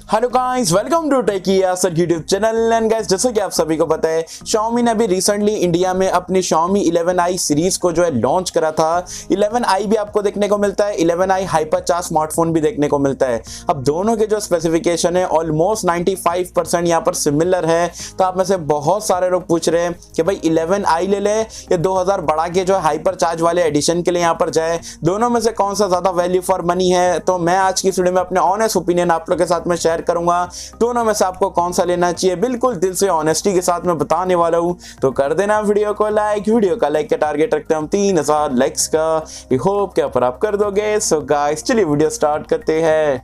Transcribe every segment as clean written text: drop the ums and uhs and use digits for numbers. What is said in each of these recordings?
Hello guys, welcome to techie Yasar YouTube channel. And guys, जैसे कि आप सभी को पता है, Xiaomi ने अभी रिसेंटली इंडिया में अपनी Xiaomi 11i सीरीज को जो है लॉन्च करा था। 11i भी आपको देखने को मिलता है, 11i HyperCharge स्मार्टफोन भी देखने को मिलता है। अब दोनों के जो स्पेसिफिकेशन है ऑलमोस्ट 95% यहाँ पर सिमिलर है। तो आप में से बहुत सारे लोग पूछ रहे हैं कि भाई 11i ले ले या 2000 बढ़ा के जो HyperCharge वाले एडिशन के लिए यहाँ पर जाए, दोनों में से कौन सा ज्यादा वैल्यू फॉर मनी है। तो मैं आज की वीडियो में अपने ऑनेस्ट ओपिनियन आप लोग के साथ में शेयर करूंगा। दोनों में से आपको कौन सा लेना चाहिए, बिल्कुल दिल से ऑनेस्टी के साथ में बताने वाला हूं। तो कर देना वीडियो को लाइक। वीडियो का लाइक का टारगेट रखते हैं हम 3000 लाइक्स का। आई होप कि आप कर दोगे। सो गाइस, चलिए वीडियो स्टार्ट करते हैं।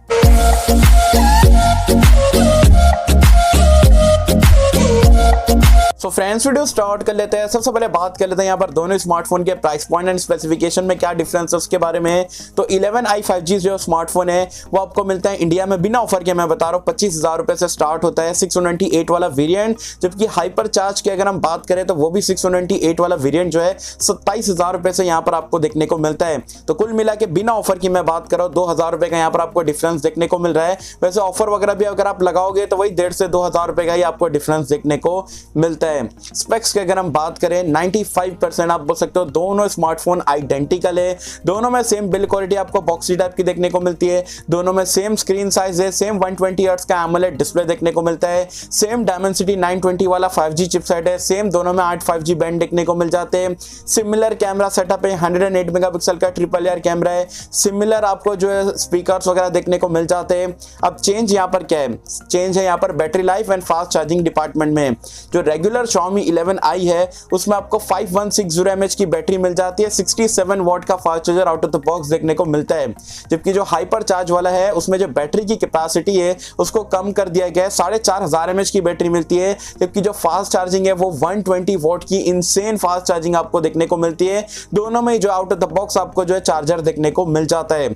सो फ्रेंड्स, वीडियो स्टार्ट कर लेते हैं। सबसे पहले बात कर लेते हैं यहाँ पर दोनों स्मार्टफोन के प्राइस पॉइंट एंड स्पेसिफिकेशन में क्या डिफरेंस है उसके बारे में। तो 11i 5G जो स्मार्टफोन है वो आपको मिलता है इंडिया में बिना ऑफर के, मैं बता रहा हूँ 25,000 रुपए से स्टार्ट होता है 628 वाला वेरिएंट। जबकि हाइपरचार्ज की अगर हम बात करें तो वो भी 628 वाला वेरिएंट जो है 27,000 रुपए से यहाँ पर आपको देखने को मिलता है। तो कुल मिला के बिना ऑफर की मैं बात कर रहा हूँ 2,000 रुपए का यहाँ पर आपको डिफरेंस देखने को मिल रहा है। वैसे ऑफर वगैरह भी अगर आप लगाओगे तो वही 1,500 से 2,000 रुपए का ही आपको डिफरेंस देखने को मिलता है। स्पेक्स की अगर हम बात करें 95% आप बोल सकते हो दोनों स्मार्टफोन आइडेंटिकल है। दोनों में सेम बिल्ड क्वालिटी आपको बॉक्सी टाइप की देखने को मिलती है। दोनों में सेम स्क्रीन साइज है, सेम 120 हर्ट्ज का एमोलेड डिस्प्ले देखने को मिलता है। सेम डायमेंसिटी 920 वाला 5G चिपसेट है। सेम दोनों में 8 5G बैंड देखने को मिल जाते हैं। सिमिलर कैमरा सेटअप है, 108 मेगापिक्सल का ट्रिपल एआर कैमरा है। सिमिलर आपको जो है स्पीकर्स वगैरह देखने को मिल जाते हैं। अब चेंज यहाँ पर क्या है, चेंज है यहाँ पर battery life and fast charging department में। जो रेगुलर Xiaomi 11i है उसमें आपको 5160 mAh की बैटरी मिल जाती है। 67 वॉट का fast charger out of the box देखने को मिलता है। जबकि जो हाइपर चार्ज वाला है उसमें जो बैटरी की कैपेसिटी है उसको कम कर दिया गया है, 4500 mAh की बैटरी मिलती है। जबकि जो फास्ट चार्जिंग है वो 120 वॉट की इनसेन फास्ट चार्जिंग आपको देखने को मिलती है। दोनों में जो आउट ऑफ द बॉक्स आपको जो है चार्जर देखने को मिल जाता है।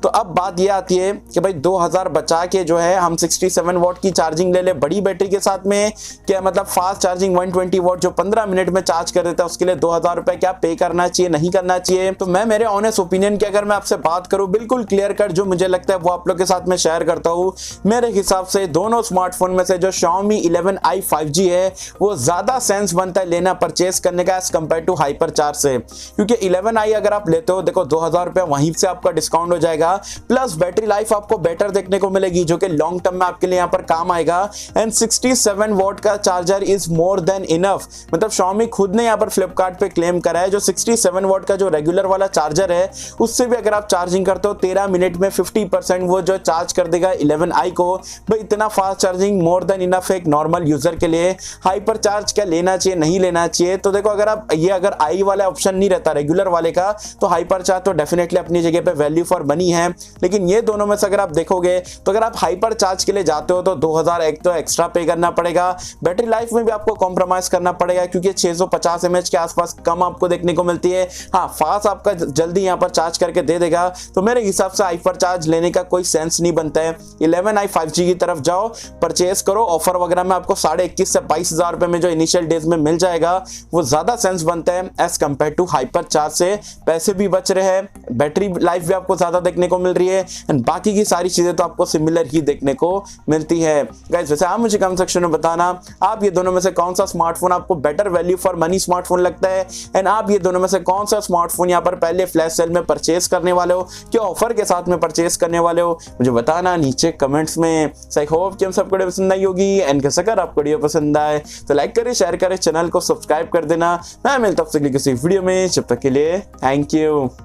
तो अब बात यह आती है कि भाई 2000 बचा के जो है हम 67 वॉट की चार्जिंग ले ले बड़ी बैटरी के साथ में, क्या मतलब फास्ट चार्जिंग 120 वॉट जो 15 मिनट में चार्ज कर देता है उसके लिए 2000 रुपए क्या पे करना चाहिए, नहीं करना चाहिए। तो मैं मेरे ऑनेस्ट ओपिनियन की अगर मैं आपसे बात करूं, बिल्कुल क्लियर कट जो मुझे लगता है वो आप लोग के साथ में शेयर करता हूं। मेरे हिसाब से दोनों स्मार्टफोन में से जो Xiaomi 11i 5G है वो ज्यादा सेंस बनता है लेना परचेस करने का एज कंपेयर टू हाइपरचार्ज से। क्योंकि 11i अगर आप लेते हो, देखो 2000 रुपए वहीं से आपका डिस्काउंट हो जाएगा, प्लस बैटरी लाइफ आपको बेटर देखने को मिलेगी जो कि लॉन्ग टर्म में आपके लिए यहाँ पर काम आएगा। एंड 67 वॉट का charger is more than enough. मतलब Xiaomi खुद ने यहाँ पर फ्लिपकार्ट पे क्लेम करा है जो 67 वॉट का जो रेगुलर वाला चार्जर है उससे भी अगर आप चार्जिंग करते हो 13 मिनट में 50% वो जो चार्ज कर देगा 11i को। भाई इतना fast charging more than enough एक नॉर्मल यूजर के लिए। हाइपर चार्ज क्या लेना चाहिए, नहीं लेना चाहिए, तो देखो अगर आप ये अगर आई वाला ऑप्शन नहीं रहता रेगुलर वाले का तो हाइपर चार्ज तो डेफिनेटली अपनी जगह पे वैल्यू फॉर मनी है। लेकिन ये दोनों में से अगर आप देखोगे तो अगर आप हाइपर चार्ज के लिए जाते हो तो 2000 एक तो एक्स्ट्रा पे करना पड़ेगा। बैटरी लाइफ में भी आपको कॉम्प्रोमाइज करना पड़ेगा क्योंकि 650 mAh के आसपास कम आपको देखने को मिलती है। हाँ, फास्ट आपका जल्दी यहाँ पर चार्ज करके दे देगा। तो मेरे हिसाब से हाइपर चार्ज लेने का कोई सेंस नहीं बनता है। 11i 5G की तरफ जाओ, परचेस करो। ऑफर वगैरह में आपको 21,500 से 22,000 रुपए में जो इनिशियल डेज में मिल जाएगा वो ज्यादा सेंस बनता है as compare to hyper charge से। पैसे भी बच रहे हैं, बैटरी लाइफ भी आपको ज्यादा देखने को मिल रही है एंड बाकी की सारी चीजें तो आपको सिमिलर ही देखने को मिलती है। गाइस, वैसे आप मुझे कमेंट सेक्शन में बताना आप ये दोनों में से कौन सा स्मार्टफोन आपको better value for money smartphone लगता है। एंड आप ये दोनों में से कौन सा स्मार्टफोन यहाँ पर पहले फ्लैश सेल में परचेस करने वाले हो, क्या ऑफर के साथ में परचेस करने वाले हो, मुझे बताना नीचे कमेंट्स में। आई होप कि हम सबको वीडियो पसंद आई होगी। एंड कैसे अगर आपको वीडियो पसंद आए तो लाइक करें, शेयर करें, चैनल को सब्सक्राइब कर देना। मैं मिलता हूं आपसे किसी वीडियो में, जब तक के लिए थैंक यू।